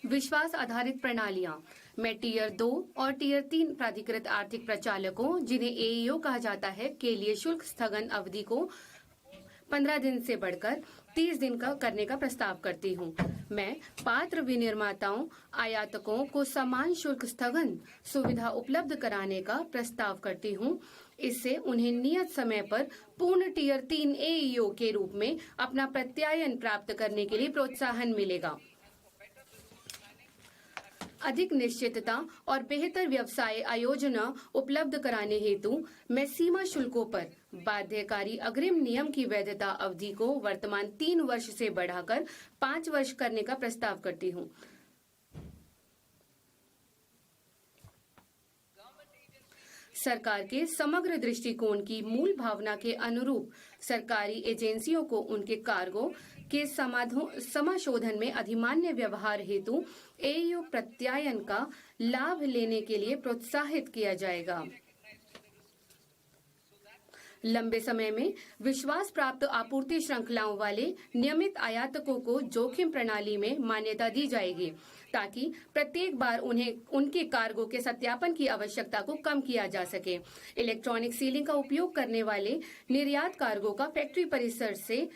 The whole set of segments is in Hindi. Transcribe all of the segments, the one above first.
विश्वास आधारित प्रणालियां में टियर 2 और टियर 3 प्राधिकृत आर्थिक प्रचालकों, जिन्हें एईओ कहा जाता है, के लिए शुल्क स्थगन अवधि को 15 दिन से बढ़कर 30 दिन का करने का प्रस्ताव करती हूँ। मैं पात्र विनिर्माताओं आयातकों को समान शुल्क स्थगन सुविधा उपलब्ध कराने का प्रस्ताव करती हूँ। इससे उन्हें नियत समय पर पूर्ण टियर 3 एईओ के रूप में अपना प्रत्यायन प्राप्त करने के लिए प्रोत्साहन मिलेगा। अधिक निश्चितता और बेहतर व्यवसाय आयोजना उपलब्ध कराने हेतु मैं सीमा शुल्कों पर बाध्यकारी अग्रिम नियम की वैधता अवधि को वर्तमान 3 वर्ष से बढ़ाकर 5 वर्ष करने का प्रस्ताव करती हूँ। सरकार के समग्र दृष्टिकोण की मूल भावना के अनुरूप सरकारी एजेंसियों को उनके कार्गो के समाशोधन में अधिमान्य व्यवहार हेतु एईओ प्रत्यायन का लाभ लेने के लिए प्रोत्साहित किया जाएगा। लंबे समय में विश्वास प्राप्त आपूर्ति श्रृंखलाओं वाले नियमित आयातकों को जोखिम प्रणाली में मान्यता दी जाएगी, ताकि प्रत्येक बार उन्हें उनके कार्गो के सत्यापन की आवश्यकता को कम किया जा सके। इलेक्ट्रॉनिक सीलिंग का उपयोग करने वाले निर्यात कार्गो का फैक्ट्री परिसर से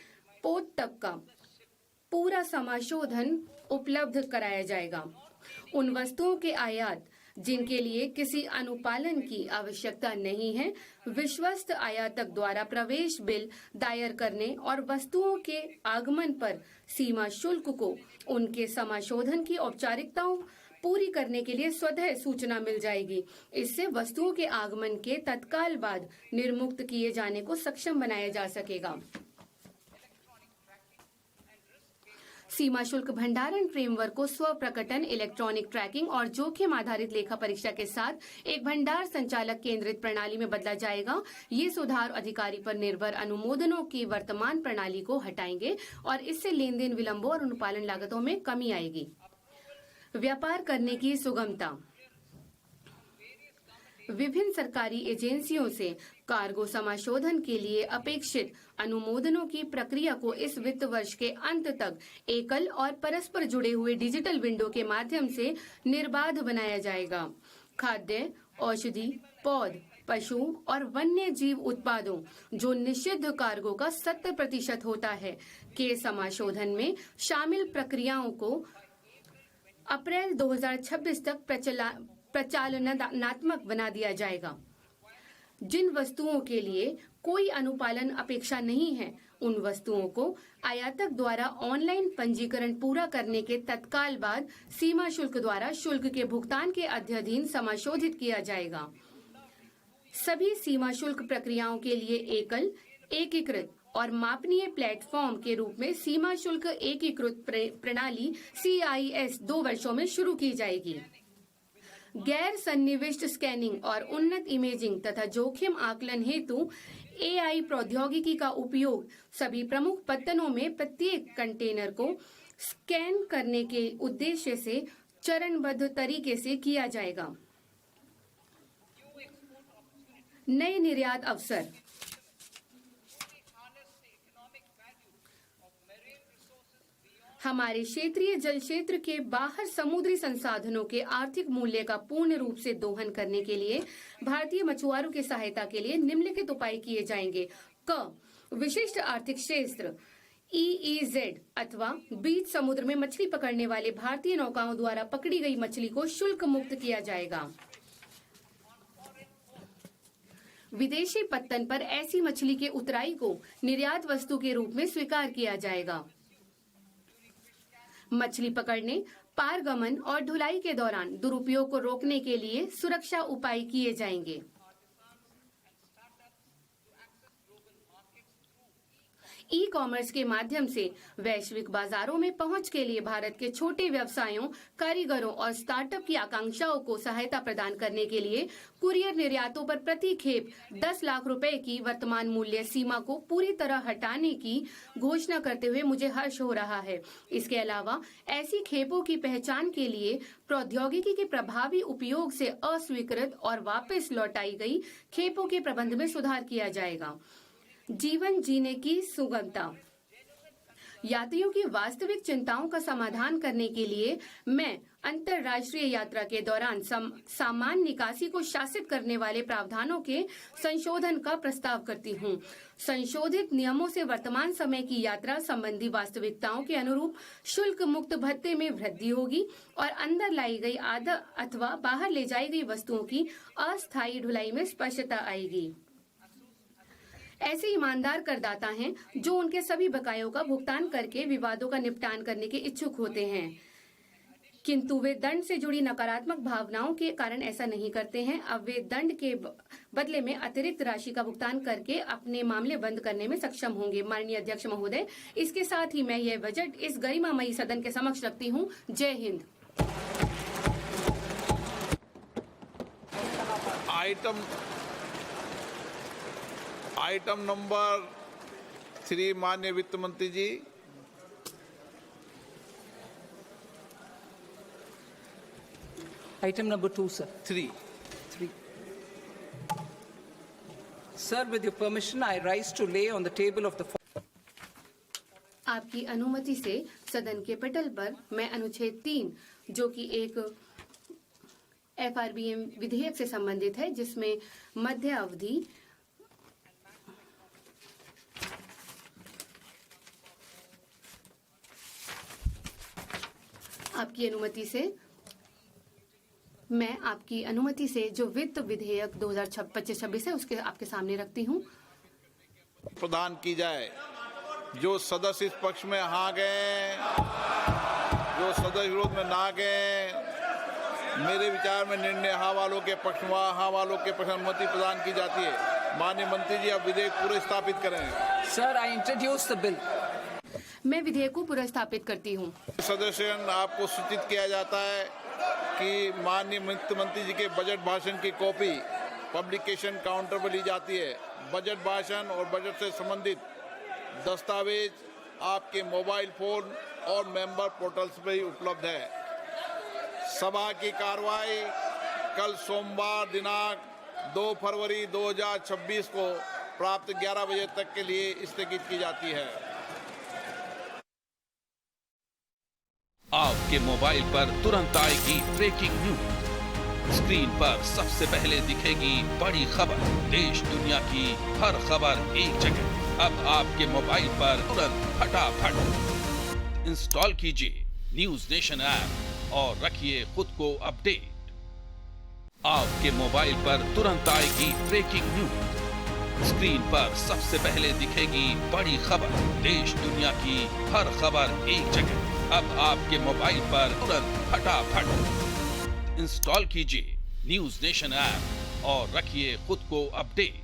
पोर्ट तक का पूरा समाशोधन उपलब्ध कराया जाएगा। उन वस्तुओं के आयात जिनके लिए किसी अनुपालन की आवश्यकता नहीं है, विश्वस्त आयातक द्वारा प्रवेश बिल दायर करने और वस्तुओं के आगमन पर सीमा शुल्क को उनके समाशोधन की औपचारिकताओं पूरी करने के लिए स्वतः सूचना मिल जाएगी। इससे वस्तुओं के आगमन के तत्काल बाद निर्मुक्त किए जाने को सक्षम बनाया जा सकेगा। सीमा शुल्क भंडारण फ्रेमवर्क को स्व प्रकटन, इलेक्ट्रॉनिक ट्रैकिंग और जोखिम आधारित लेखा परीक्षा के साथ एक भंडार संचालक केंद्रित प्रणाली में बदला जाएगा। ये सुधार अधिकारी पर निर्भर अनुमोदनों की वर्तमान प्रणाली को हटाएंगे और इससे लेन देन विलंबों और अनुपालन लागतों में कमी आएगी। व्यापार करने की सुगमता। विभिन्न सरकारी एजेंसियों से कार्गो समाशोधन के लिए अपेक्षित अनुमोदनों की प्रक्रिया को इस वित्त वर्ष के अंत तक एकल और परस्पर जुड़े हुए डिजिटल विंडो के माध्यम से निर्बाध बनाया जाएगा। खाद्य, औषधि, पौध, पशु और वन्य जीव उत्पादों जो निषिद्ध कार्गो का 70% होता है के समाशोधन में शामिल प्रक्रियाओं को अप्रैल 2026 तक प्रचालनात्मक बना दिया जाएगा। जिन वस्तुओं के लिए कोई अनुपालन अपेक्षा नहीं है, उन वस्तुओं को आयातक द्वारा ऑनलाइन पंजीकरण पूरा करने के तत्काल बाद सीमा शुल्क द्वारा शुल्क के भुगतान के अध्ययन समाशोधित किया जाएगा। सभी सीमा शुल्क प्रक्रियाओं के लिए एकल, एकीकृत और मापनीय प्लेटफॉर्म के रूप में सीमा शुल्क एकीकृत प्रणाली CIS 2 वर्षों में शुरू की जाएगी। गैर सन्निविष्ट स्कैनिंग और उन्नत इमेजिंग तथा जोखिम आकलन हेतु AI प्रौद्योगिकी का उपयोग सभी प्रमुख पत्तनों में प्रत्येक कंटेनर को स्कैन करने के उद्देश्य से चरणबद्ध तरीके से किया जाएगा। नए निर्यात अवसर। हमारे क्षेत्रीय जल क्षेत्र के बाहर समुद्री संसाधनों के आर्थिक मूल्य का पूर्ण रूप से दोहन करने के लिए भारतीय मछुआरों की सहायता के लिए निम्नलिखित उपाय किए जाएंगे। क, विशिष्ट आर्थिक क्षेत्र EEZ अथवा बीच समुद्र में मछली पकड़ने वाले भारतीय नौकाओं द्वारा पकड़ी गई मछली को शुल्क मुक्त किया जाएगा। विदेशी पत्तन पर ऐसी मछली के उतराई को निर्यात वस्तु के रूप में स्वीकार किया जाएगा। मछली पकड़ने, पारगमन और ढुलाई के दौरान दुरुपयोग को रोकने के लिए सुरक्षा उपाय किए जाएंगे। ई-कॉमर्स के माध्यम से वैश्विक बाजारों में पहुंच के लिए भारत के छोटे व्यवसायों, कारीगरों और स्टार्टअप की आकांक्षाओं को सहायता प्रदान करने के लिए कुरियर निर्यातों पर प्रति खेप 10 लाख रुपए की वर्तमान मूल्य सीमा को पूरी तरह हटाने की घोषणा करते हुए मुझे हर्ष हो रहा है। इसके अलावा ऐसी खेपों की पहचान के लिए प्रौद्योगिकी के प्रभावी उपयोग से अस्वीकृत और वापस लौटाई गई खेपों के प्रबंध में सुधार किया जाएगा। जीवन जीने की सुगमता। यात्रियों की वास्तविक चिंताओं का समाधान करने के लिए मैं अंतर्राष्ट्रीय यात्रा के दौरान सामान निकासी को शासित करने वाले प्रावधानों के संशोधन का प्रस्ताव करती हूँ। संशोधित नियमों से वर्तमान समय की यात्रा संबंधी वास्तविकताओं के अनुरूप शुल्क मुक्त भत्ते में वृद्धि होगी और अंदर लाई गई आधा अथवा बाहर ले जाई गई वस्तुओं की अस्थायी ढुलाई में स्पष्टता आएगी। ऐसे ईमानदार करदाता हैं जो उनके सभी बकायों का भुगतान करके विवादों का निपटान करने के इच्छुक होते हैं, किंतु वे दंड से जुड़ी नकारात्मक भावनाओं के कारण ऐसा नहीं करते हैं। अब वे दंड के बदले में अतिरिक्त राशि का भुगतान करके अपने मामले बंद करने में सक्षम होंगे। माननीय अध्यक्ष महोदय, इसके साथ ही मैं यह बजट इस गरिमामयी सदन के समक्ष रखती हूँ। जय हिंद। आइटम नंबर 3, माननीय वित्त मंत्री जी। Item number 2, sir. 3। Sir, with your permission, I rise to lay on the table of the. आपकी अनुमति से सदन के पटल पर मैं अनुच्छेद 3, जो कि एक FRBM विधेयक से संबंधित है, जिसमें मध्य अवधि आपकी अनुमति से जो वित्त विधेयक 2025-26 है उसके आपके सामने रखती हूँ। प्रदान की जाए। जो सदस्य इस पक्ष में हाँ गए, जो सदस्य विरोध में ना गए, मेरे विचार में निर्णय हाँ वालों के पक्ष में हाँ वालों के पक्ष में अनुमति प्रदान की जाती है। माननीय मंत्री जी, अब विधेयक पूरे स्थापित करें। Sir, I introduce the bill. मैं विधेयक को पुनर्स्थापित करती हूँ। सदस्यगण, आपको सूचित किया जाता है कि माननीय वित्त मंत्री जी के बजट भाषण की कॉपी पब्लिकेशन काउंटर पर ली जाती है। बजट भाषण और बजट से संबंधित दस्तावेज आपके मोबाइल फोन और मेंबर पोर्टल्स पर ही उपलब्ध है। सभा की कार्रवाई कल सोमवार दिनांक 2 फरवरी 2026 को प्राप्त 11 बजे तक के लिए स्थगित की जाती है। आपके मोबाइल पर तुरंत आएगी ब्रेकिंग न्यूज। स्क्रीन पर सबसे पहले दिखेगी बड़ी खबर। देश दुनिया की हर खबर एक जगह। अब आपके मोबाइल पर तुरंत फटाफट इंस्टॉल कीजिए न्यूज नेशन ऐप और रखिए खुद को अपडेट। आपके मोबाइल पर तुरंत आएगी ब्रेकिंग न्यूज। स्क्रीन पर सबसे पहले दिखेगी बड़ी खबर। देश दुनिया की हर खबर एक जगह। अब आपके मोबाइल पर तुरंत फटाफट इंस्टॉल कीजिए न्यूज नेशन ऐप और रखिए खुद को अपडेट।